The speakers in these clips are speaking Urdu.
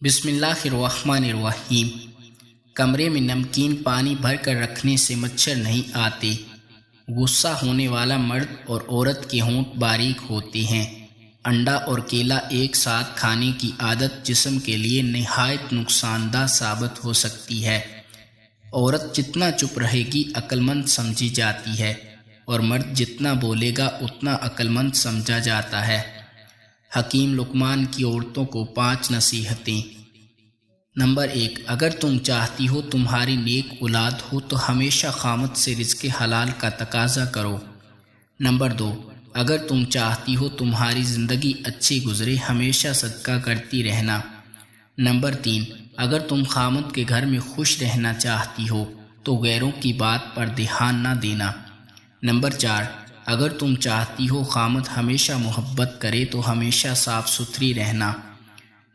بسم اللہ الرحمن الرحیم۔ کمرے میں نمکین پانی بھر کر رکھنے سے مچھر نہیں آتے۔ غصہ ہونے والا مرد اور عورت کے ہونٹ باریک ہوتے ہیں۔ انڈا اور کیلا ایک ساتھ کھانے کی عادت جسم کے لیے نہایت نقصان دہ ثابت ہو سکتی ہے۔ عورت جتنا چپ رہے گی عقل مند سمجھی جاتی ہے، اور مرد جتنا بولے گا اتنا عقل مند سمجھا جاتا ہے۔ حکیم لقمان کی عورتوں کو 5 نصیحتیں۔ نمبر 1، اگر تم چاہتی ہو تمہاری نیک اولاد ہو تو ہمیشہ خامد سے رزق حلال کا تقاضا کرو۔ نمبر 2، اگر تم چاہتی ہو تمہاری زندگی اچھی گزرے ہمیشہ صدقہ کرتی رہنا۔ نمبر 3، اگر تم خامد کے گھر میں خوش رہنا چاہتی ہو تو غیروں کی بات پر دھیان نہ دینا۔ نمبر 4، اگر تم چاہتی ہو خامد ہمیشہ محبت کرے تو ہمیشہ صاف ستھری رہنا۔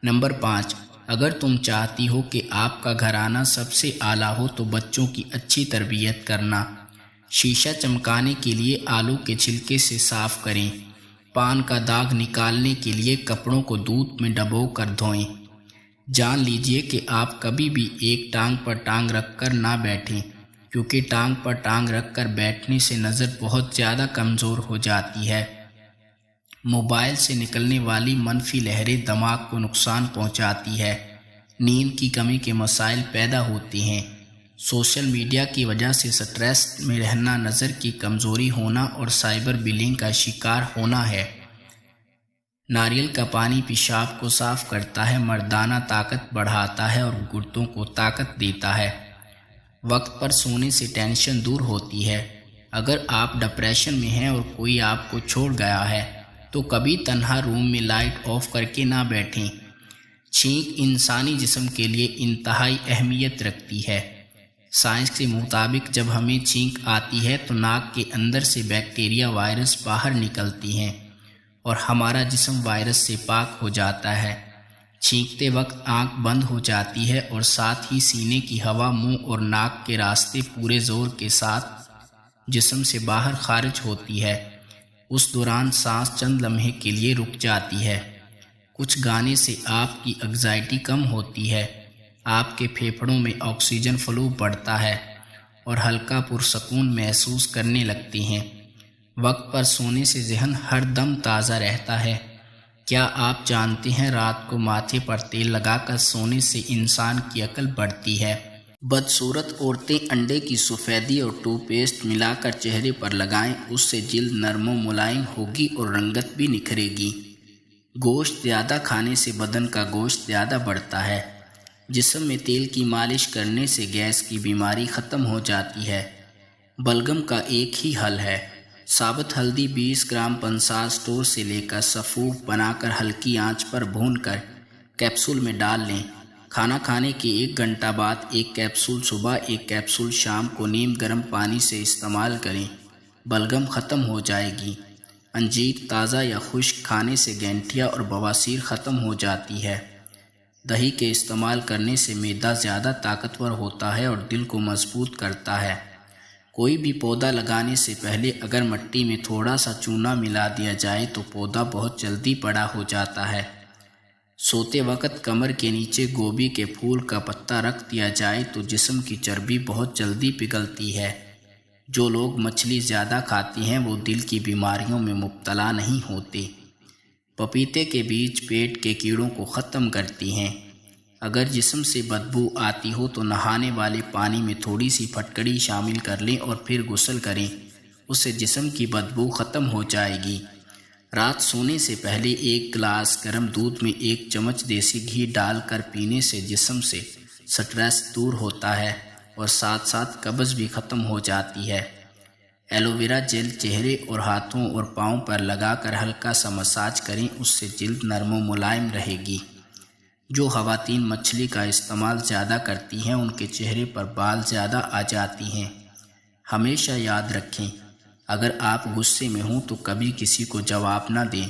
نمبر 5، اگر تم چاہتی ہو کہ آپ کا گھرانہ سب سے اعلیٰ ہو تو بچوں کی اچھی تربیت کرنا۔ شیشہ چمکانے کے لیے آلو کے چھلکے سے صاف کریں۔ پان کا داغ نکالنے کے لیے کپڑوں کو دودھ میں ڈبو کر دھوئیں۔ جان لیجئے کہ آپ کبھی بھی ایک ٹانگ پر ٹانگ رکھ کر نہ بیٹھیں، کیونکہ ٹانگ پر ٹانگ رکھ کر بیٹھنے سے نظر بہت زیادہ کمزور ہو جاتی ہے۔ موبائل سے نکلنے والی منفی لہریں دماغ کو نقصان پہنچاتی ہے۔ نیند کی کمی کے مسائل پیدا ہوتے ہیں۔ سوشل میڈیا کی وجہ سے سٹریس میں رہنا، نظر کی کمزوری ہونا اور سائبر بلنگ کا شکار ہونا ہے۔ ناریل کا پانی پیشاب کو صاف کرتا ہے، مردانہ طاقت بڑھاتا ہے اور گردوں کو طاقت دیتا ہے۔ وقت پر سونے سے ٹینشن دور ہوتی ہے۔ اگر آپ ڈپریشن میں ہیں اور کوئی آپ کو چھوڑ گیا ہے تو کبھی تنہا روم میں لائٹ آف کر کے نہ بیٹھیں۔ چھینک انسانی جسم کے لیے انتہائی اہمیت رکھتی ہے۔ سائنس کے مطابق جب ہمیں چھینک آتی ہے تو ناک کے اندر سے بیکٹیریا وائرس باہر نکلتی ہیں اور ہمارا جسم وائرس سے پاک ہو جاتا ہے۔ چھینکتے وقت آنکھ بند ہو جاتی ہے اور ساتھ ہی سینے کی ہوا منہ اور ناک کے راستے پورے زور کے ساتھ جسم سے باہر خارج ہوتی ہے۔ اس دوران سانس چند لمحے کے لیے رک جاتی ہے۔ کچھ گانے سے آپ کی انگزائٹی کم ہوتی ہے، آپ کے پھیپھڑوں میں آکسیجن فلو بڑھتا ہے اور ہلکا پرسکون محسوس کرنے لگتے ہیں۔ وقت پر سونے سے ذہن ہر دم تازہ رہتا ہے۔ کیا آپ جانتے ہیں رات کو ماتھے پر تیل لگا کر سونے سے انسان کی عقل بڑھتی ہے؟ بدصورت عورتیں انڈے کی سفیدی اور ٹوتھ پیسٹ ملا کر چہرے پر لگائیں، اس سے جلد نرم و ملائم ہوگی اور رنگت بھی نکھرے گی۔ گوشت زیادہ کھانے سے بدن کا گوشت زیادہ بڑھتا ہے۔ جسم میں تیل کی مالش کرنے سے گیس کی بیماری ختم ہو جاتی ہے۔ بلغم کا ایک ہی حل ہے، ثابت ہلدی 20 گرام پنسا اسٹور سے لے کر سفوف بنا کر ہلکی آنچ پر بھون کر کیپسول میں ڈال لیں۔ کھانا کھانے کے 1 گھنٹہ بعد ایک کیپسول صبح، ایک کیپسول شام کو نیم گرم پانی سے استعمال کریں، بلغم ختم ہو جائے گی۔ انجیر تازہ یا خشک کھانے سے گینٹھیا اور بواسیر ختم ہو جاتی ہے۔ دہی کے استعمال کرنے سے معدہ زیادہ طاقتور ہوتا ہے اور دل کو مضبوط کرتا ہے۔ کوئی بھی پودا لگانے سے پہلے اگر مٹی میں تھوڑا سا چونا ملا دیا جائے تو پودا بہت جلدی بڑا ہو جاتا ہے۔ سوتے وقت کمر کے نیچے گوبھی کے پھول کا پتا رکھ دیا جائے تو جسم کی چربی بہت جلدی پگھلتی ہے۔ جو لوگ مچھلی زیادہ کھاتے ہیں وہ دل کی بیماریوں میں مبتلا نہیں ہوتے۔ پپیتے کے بیج پیٹ کے کیڑوں کو ختم کرتی ہیں۔ اگر جسم سے بدبو آتی ہو تو نہانے والے پانی میں تھوڑی سی پھٹکڑی شامل کر لیں اور پھر غسل کریں، اس سے جسم کی بدبو ختم ہو جائے گی۔ رات سونے سے پہلے 1 گلاس گرم دودھ میں 1 چمچ دیسی گھی ڈال کر پینے سے جسم سے سٹریس دور ہوتا ہے اور ساتھ ساتھ قبض بھی ختم ہو جاتی ہے۔ ایلو ویرا جیل چہرے اور ہاتھوں اور پاؤں پر لگا کر ہلکا سا مساج کریں، اس سے جلد نرم و ملائم رہے گی۔ جو خواتین مچھلی کا استعمال زیادہ کرتی ہیں ان کے چہرے پر بال زیادہ آ جاتی ہیں۔ ہمیشہ یاد رکھیں، اگر آپ غصے میں ہوں تو کبھی کسی کو جواب نہ دیں۔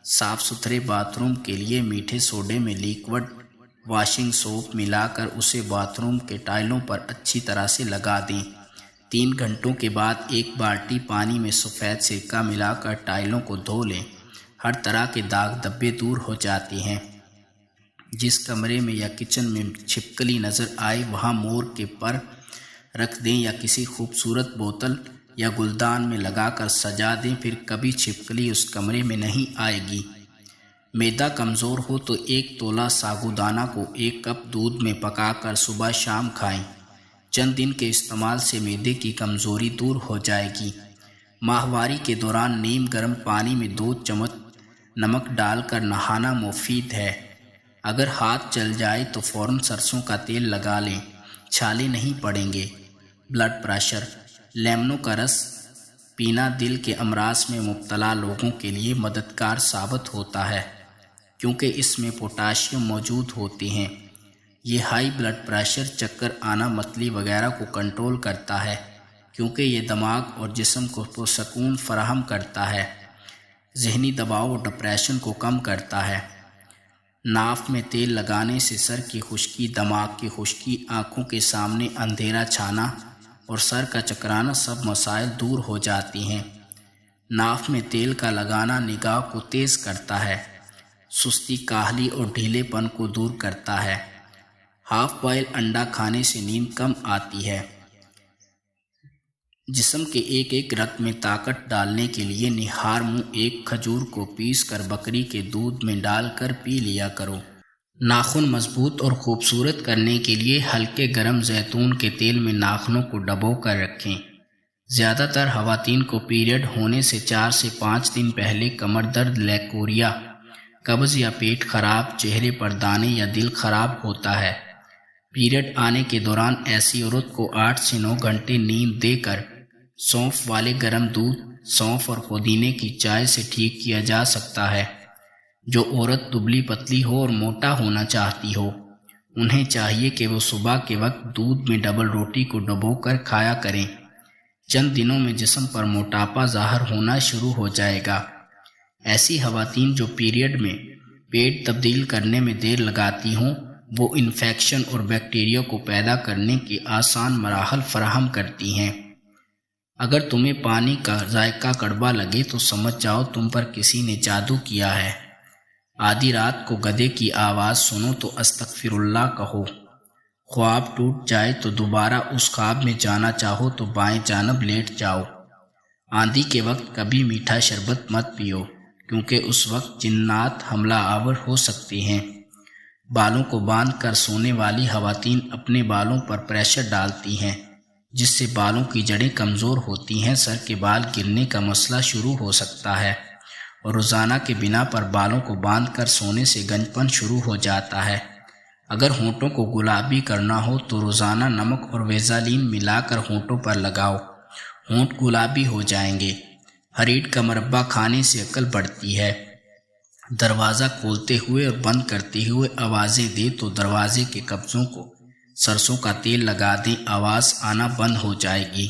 صاف ستھرے باتھ روم کے لیے میٹھے سوڈے میں لیکوڈ واشنگ سوپ ملا کر اسے باتھ روم کے ٹائلوں پر اچھی طرح سے لگا دیں۔ 3 گھنٹوں کے بعد 1 بالٹی پانی میں سفید سرکہ ملا کر ٹائلوں کو دھو لیں، ہر طرح کے داغ دھبے دور ہو جاتے ہیں۔ جس کمرے میں یا کچن میں چھپکلی نظر آئے وہاں مور کے پر رکھ دیں یا کسی خوبصورت بوتل یا گلدان میں لگا کر سجا دیں، پھر کبھی چھپکلی اس کمرے میں نہیں آئے گی۔ معدہ کمزور ہو تو 1 تولہ ساگودانہ کو 1 کپ دودھ میں پکا کر صبح شام کھائیں۔ چند دن کے استعمال سے معدے کی کمزوری دور ہو جائے گی۔ ماہواری کے دوران نیم گرم پانی میں 2 چمچ نمک ڈال کر نہانا مفید ہے۔ اگر ہاتھ جل جائے تو فوراً سرسوں کا تیل لگا لیں، چھالے نہیں پڑیں گے۔ بلڈ پریشر، لیمنوں کا رس پینا دل کے امراض میں مبتلا لوگوں کے لیے مددگار ثابت ہوتا ہے، کیونکہ اس میں پوٹاشیم موجود ہوتے ہیں۔ یہ ہائی بلڈ پریشر، چکر آنا، متلی وغیرہ کو کنٹرول کرتا ہے، کیونکہ یہ دماغ اور جسم کو پرسکون فراہم کرتا ہے۔ ذہنی دباؤ اور ڈپریشن کو کم کرتا ہے۔ ناف میں تیل لگانے سے سر کی خشکی، دماغ کی خشکی، آنکھوں کے سامنے اندھیرا چھانا اور سر کا چکرانا سب مسائل دور ہو جاتی ہیں۔ ناف میں تیل کا لگانا نگاہ کو تیز کرتا ہے، سستی، کاہلی اور ڈھیلے پن کو دور کرتا ہے۔ ہاف بوائل انڈا کھانے سے نیند کم آتی ہے۔ جسم کے ایک رگ میں طاقت ڈالنے کے لیے نہار منہ 1 کھجور کو پیس کر بکری کے دودھ میں ڈال کر پی لیا کرو۔ ناخن مضبوط اور خوبصورت کرنے کے لیے ہلکے گرم زیتون کے تیل میں ناخنوں کو ڈبو کر رکھیں۔ زیادہ تر خواتین کو پیریڈ ہونے سے 4 سے 5 دن پہلے کمر درد، لیکوریا، قبض یا پیٹ خراب، چہرے پر دانے یا دل خراب ہوتا ہے۔ پیریڈ آنے کے دوران ایسی عورت کو 8 سے 9 گھنٹے نیند دے کر سونف والے گرم دودھ، سونف اور پودینے کی چائے سے ٹھیک کیا جا سکتا ہے۔ جو عورت دبلی پتلی ہو اور موٹا ہونا چاہتی ہو، انہیں چاہیے کہ وہ صبح کے وقت دودھ میں ڈبل روٹی کو ڈبو کر کھایا کریں۔ چند دنوں میں جسم پر موٹاپا ظاہر ہونا شروع ہو جائے گا۔ ایسی خواتین جو پیریڈ میں پیٹ تبدیل کرنے میں دیر لگاتی ہوں، وہ انفیکشن اور بیکٹیریا کو پیدا کرنے کے آسان مراحل فراہم کرتی ہیں۔ اگر تمہیں پانی کا ذائقہ کڑوا لگے تو سمجھ جاؤ تم پر کسی نے جادو کیا ہے۔ آدھی رات کو گدھے کی آواز سنو تو استغفر اللہ کہو۔ خواب ٹوٹ جائے تو دوبارہ اس خواب میں جانا چاہو تو بائیں جانب لیٹ جاؤ۔ آندھی کے وقت کبھی میٹھا شربت مت پیو، کیونکہ اس وقت جنات حملہ آور ہو سکتے ہیں۔ بالوں کو باندھ کر سونے والی خواتین اپنے بالوں پر پریشر ڈالتی ہیں، جس سے بالوں کی جڑیں کمزور ہوتی ہیں۔ سر کے بال گرنے کا مسئلہ شروع ہو سکتا ہے، اور روزانہ کے بنا پر بالوں کو باندھ کر سونے سے گنجپن شروع ہو جاتا ہے۔ اگر ہونٹوں کو گلابی کرنا ہو تو روزانہ نمک اور ویزالین ملا کر ہونٹوں پر لگاؤ، ہونٹ گلابی ہو جائیں گے۔ ہریٹ کا مربع کھانے سے عقل بڑھتی ہے۔ دروازہ کھولتے ہوئے اور بند کرتے ہوئے آوازیں دے تو دروازے کے قبضوں کو سرسوں کا تیل لگا دیں، آواز آنا بند ہو جائے گی۔